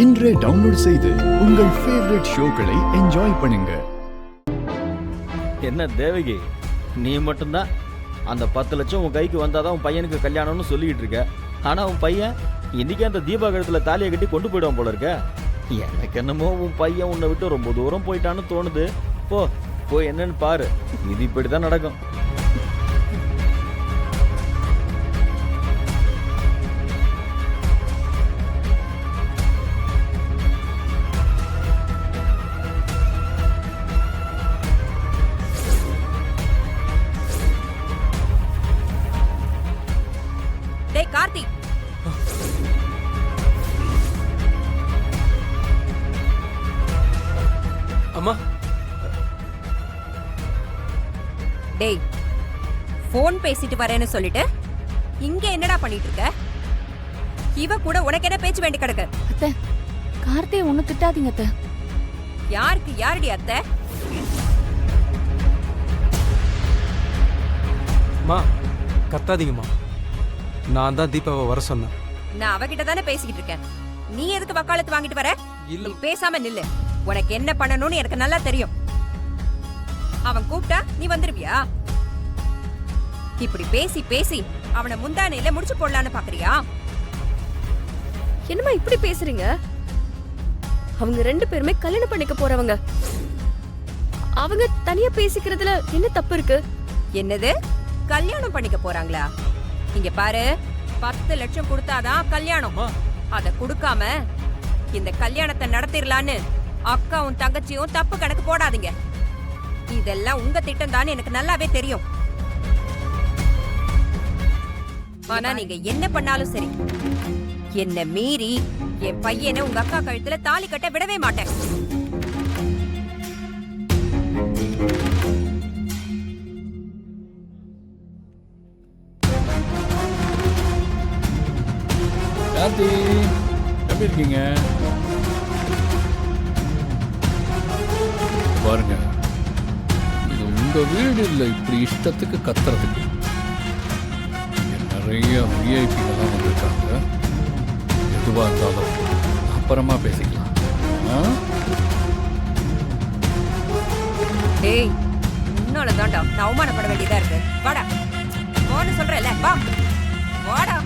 இன்றே டவுன்லோட் செய்து உங்கள் ஃபேவரட் ஷோக்களை என்ஜாய் பண்ணுங்க. என்ன தேவகி, நீ மட்டும்தான் அந்த 10 லட்சம் உன் கைக்கு வந்தாதான் உன் பையனுக்கு கல்யாணம்னு சொல்லிக்கிட்டு இருக்க. ஆனா உன் பையன் இன்னைக்கு அந்த தீபா கழுத்துல தாலியை கட்டி கொண்டு போயிடுவான் போல இருக்க. எனக்கு என்னமோ உன் பையன் உன்னை விட்டு ரொம்ப தூரம் போயிட்டான்னு தோணுது. போ போய் என்னன்னு பாரு, இது இப்படிதான் நடக்கும். டேய் கார்த்தி, அம்மா. டேய் போன் பேசிட்டு வரேன்னு சொல்லிட்டு இங்க என்னடா பண்ணிட்டு இருக்க? இவ கூட உனக்கு என்ன பேச்சு வேண்டி கிடக்கு? அத்தை, கார்த்தியை ஒண்ணு திட்டாதீங்க அத்தை. யாருக்கு யாரடி அத்தை? மா கத்தாதீங்கம்மா, நான் தான் தீபாவை வர சொன்னேன். நான் அவகிட்ட தானே பேசிக்கிட்டு இருக்கேன். நீ எதுக்கு வக்காலத்து வாங்கிட்டு வர? இல்ல. நீ பேசாம நில்லு. உனக்கு என்ன பண்ணணும்னு எனக்கு நல்லா தெரியும். அவன் கூப்பிட்டா நீ வந்துருவியா? இப்படி பேசி பேசி அவனை முந்தானையில முடிச்சு போடலான்னு பாக்குறியா? என்னம்மா இப்படி பேசுறீங்க? அவங்க 2 பேருமே கல்யாணம் பண்ணிக்க போறவங்க. அவங்க தனியா பேசிக்கிறதுல என்ன தப்பு இருக்கு? என்னது கல்யாணம் பண்ணிக்க போறாங்களா? இங்க பாரு, 10 லட்சம் கொடுத்தாதான் கல்யாணம். அத கொடுக்காம இந்த கல்யாணத்தை நடத்திடலான்னு அக்காவும் தங்கச்சியும் தப்பு கணக்கு போடாதீங்க. இதெல்லாம் உங்க திட்டம் தான் எனக்கு நல்லாவே தெரியும். ஆனா நீங்க என்ன பண்ணாலும் சரி, என்ன மீறி என் பையனை உங்க அக்கா கழுத்துல தாலி கட்ட விடவே மாட்டேன். கார்த்தி, எப்படி இருக்கீங்க? பாருங்க, இது உங்க வீடு இல்லை இப்படி இஷ்டத்துக்கு கத்துறதுக்கு. இங்க நிறைய விஐபிகள்லாம் வந்திருக்காங்க. எதுவாக இருந்தாலும் அப்புறமா பேசிக்கலாம். டேய், உன்னால தான்டா நான் அவமானப்பட வேண்டியதா இருக்கு. வாடா, வான்னு சொல்றேன்ல, வா வாடா.